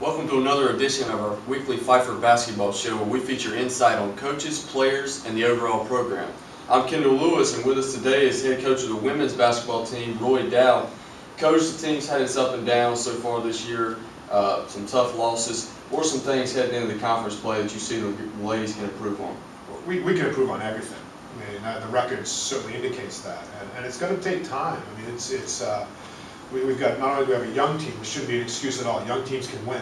Welcome to another edition of our weekly Pfeiffer Basketball Show, where we feature insight on coaches, players, and the overall program. I'm Kendall Lewis, and with us today is head coach of the women's basketball team, Roy Dow. Coach, the team's had its up and down so far this year, some tough losses. What are some things heading into the conference play that you see the ladies can improve on? We can improve on everything. I mean, the record certainly indicates that, and it's going to take time. I mean, we've got, not only do we have a young team, which shouldn't be an excuse at all. Young teams can win.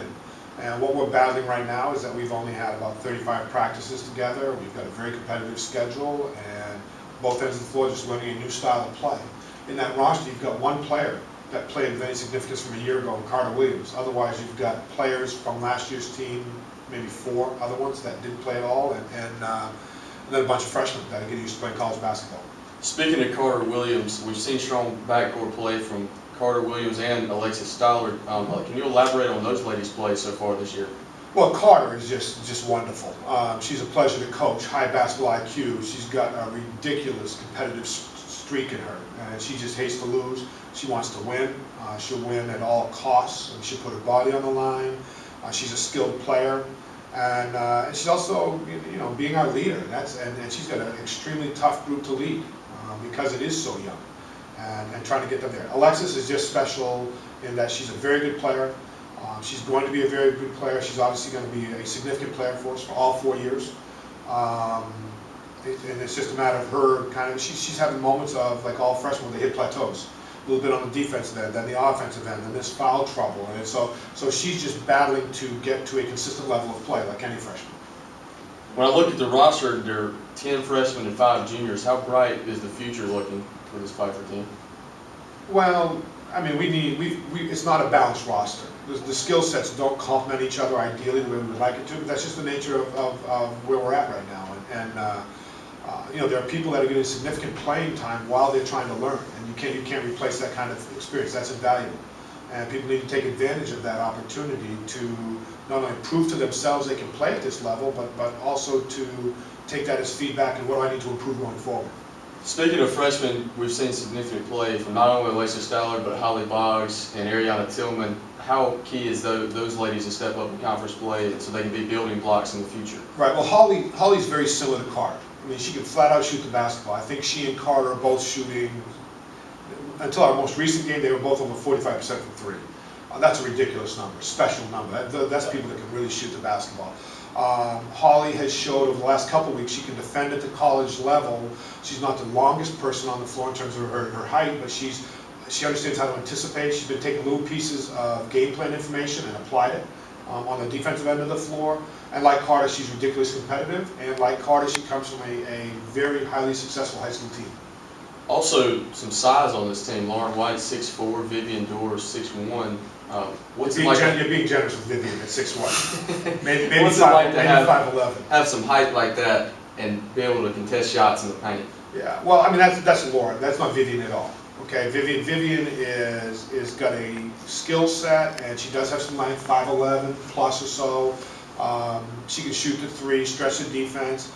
And what we're battling right now is that we've only had about 35 practices together. We've got a very competitive schedule, and both ends of the floor just learning a new style of play. In that roster, you've got one player that played with any significance from a year ago, Carter Williams. Otherwise, you've got players from last year's team, maybe 4 other ones that didn't play at all, and then a bunch of freshmen that are getting used to playing college basketball. Speaking of Carter Williams, we've seen strong backcourt play from Carter Williams and Alexis Stollard. Can you elaborate on those ladies' play so far this year? Well, Carter is just wonderful. She's a pleasure to coach, high basketball IQ. She's got a ridiculous competitive streak in her, and she just hates to lose. She wants to win. She'll win at all costs, and she'll put her body on the line. She's a skilled player, and she's also, being our leader. And she's got an extremely tough group to lead because it is so young. And trying to get them there. Alexis is just special in that she's a very good player. She's going to be a very good player. She's obviously going to be a significant player for us for all 4 years. And it's just a matter of her she's having moments of, like all freshmen, when they hit plateaus. A little bit on the defensive end, then the offensive end, and there's foul trouble. And so she's just battling to get to a consistent level of play like any freshman. When I look at the roster, there are 10 freshmen and 5 juniors. How bright is the future looking for this Pfeiffer team? Well, I mean, it's not a balanced roster. The skill sets don't complement each other ideally the way we would like it to, but that's just the nature of where we're at right now. And there are people that are getting significant playing time while they're trying to learn, and you can't replace that kind of experience. That's invaluable. And people need to take advantage of that opportunity to not only prove to themselves they can play at this level, but also to take that as feedback and what do I need to improve going forward. Speaking of freshmen, we've seen significant play from not only Alexis Stollard, but Holly Boggs and Ariana Tillman. How key is those ladies to step up in conference play so they can be building blocks in the future? Right. Well, Holly's very similar to Carter. I mean, she can flat out shoot the basketball. I think she and Carter are both shooting, until our most recent game, they were both over 45% from 3. That's a ridiculous number, special number. That's people that can really shoot the basketball. Holly has showed over the last couple of weeks she can defend at the college level. She's not the longest person on the floor in terms of her height, but she understands how to anticipate. She's been taking little pieces of game plan information and applied it on the defensive end of the floor. And like Carter, she's ridiculously competitive. And like Carter, she comes from a very highly successful high school team. Also, some size on this team. Lauren White, 6'4", Vivian Dorr, 6'1". You're being generous with Vivian at 6'1". maybe what's it like to have 5'11". Have some height like that and be able to contest shots in the paint? Yeah, well, I mean, that's Lauren. That's not Vivian at all. Okay, Vivian is got a skill set, and she does have some length, 5'11" plus or so. She can shoot the 3, stretch the defense.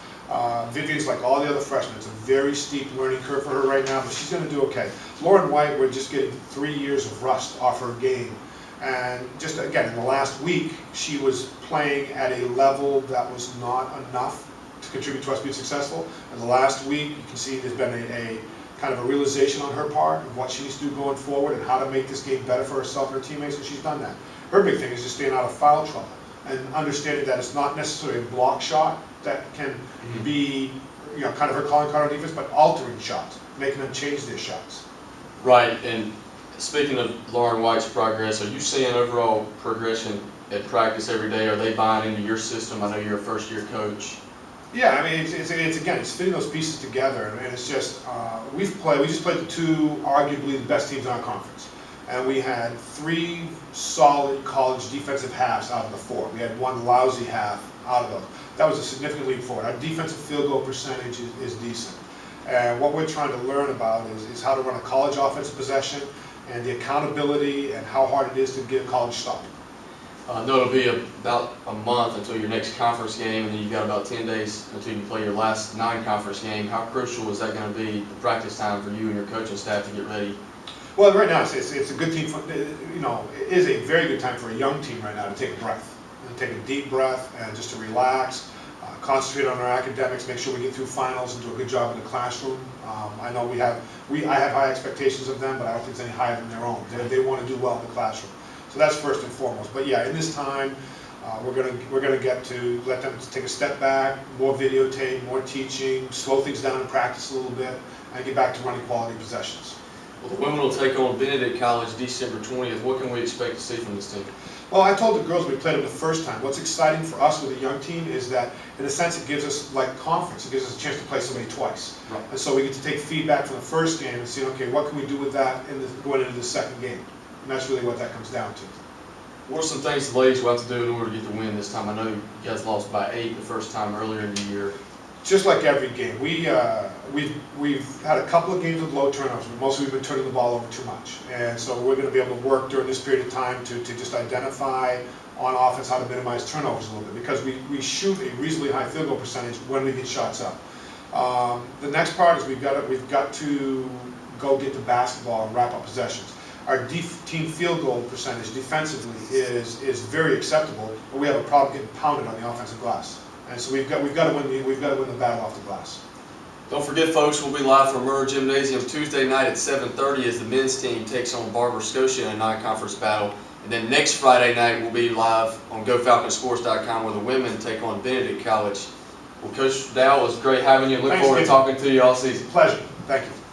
Vivian's like all the other freshmen. It's a very steep learning curve for her right now, but she's going to do okay. Lauren White, we're just getting 3 years of rust off her game. And just, again, in the last week, she was playing at a level that was not enough to contribute to us being successful. In the last week, you can see there's been a kind of a realization on her part of what she needs to do going forward and how to make this game better for herself and her teammates, and she's done that. Her big thing is just staying out of foul trouble and understanding that it's not necessarily a block shot that can be, kind of her calling card on defense, but altering shots, making them change their shots. Right, and speaking of Lauren White's progress, are you seeing overall progression at practice every day? Are they buying into your system? I know you're a first-year coach. Yeah, I mean, it's fitting those pieces together, and it's just we just played the 2 arguably the best teams in our conference, and we had 3 solid college defensive halves out of the 4. We had 1 lousy half out of those. That was a significant leap forward. Our defensive field goal percentage is decent, and what we're trying to learn about is how to run a college offensive possession and the accountability and how hard it is to get a college stop. I know it'll be about a month until your next conference game, and then you've got about 10 days until you play your last non-conference game. How crucial is that going to be, the practice time, for you and your coaching staff to get ready? Well, right now it's a good team. It is a very good time for a young team right now to take a breath, and take a deep breath, and just to relax, concentrate on our academics, make sure we get through finals, and do a good job in the classroom. I know I have high expectations of them, but I don't think it's any higher than their own. They want to do well in the classroom, so that's first and foremost. But yeah, in this time, we're gonna get to let them take a step back, more videotape, more teaching, slow things down in practice a little bit, and get back to running quality possessions. Well, the women will take on Benedict College December 20th. What can we expect to see from this team? Well, I told the girls when we played them the first time, what's exciting for us with a young team is that, in a sense, it gives us, like conference, it gives us a chance to play somebody twice. Right. And so we get to take feedback from the first game and see, okay, what can we do with that going into the second game? And that's really what that comes down to. What are some things the ladies will have to do in order to get the win this time? I know you guys lost by 8 the first time earlier in the year. Just like every game, we've had a couple of games with low turnovers, but mostly we've been turning the ball over too much. And so we're going to be able to work during this period of time to just identify on offense how to minimize turnovers a little bit, because we shoot a reasonably high field goal percentage when we get shots up. The next part is we've got to go get the basketball and wrap up possessions. Our team field goal percentage defensively is very acceptable, but we have a problem getting pounded on the offensive glass. And so we've got to win the battle off the glass. Don't forget, folks, we'll be live from Murrah Gymnasium Tuesday night at 7:30 as the men's team takes on Barber Scotia in a non-conference battle. And then next Friday night, we'll be live on GoFalconSports.com where the women take on Benedict College. Well, Coach Dow, it was great having you. Look forward to talking to you all season. Pleasure. Thank you.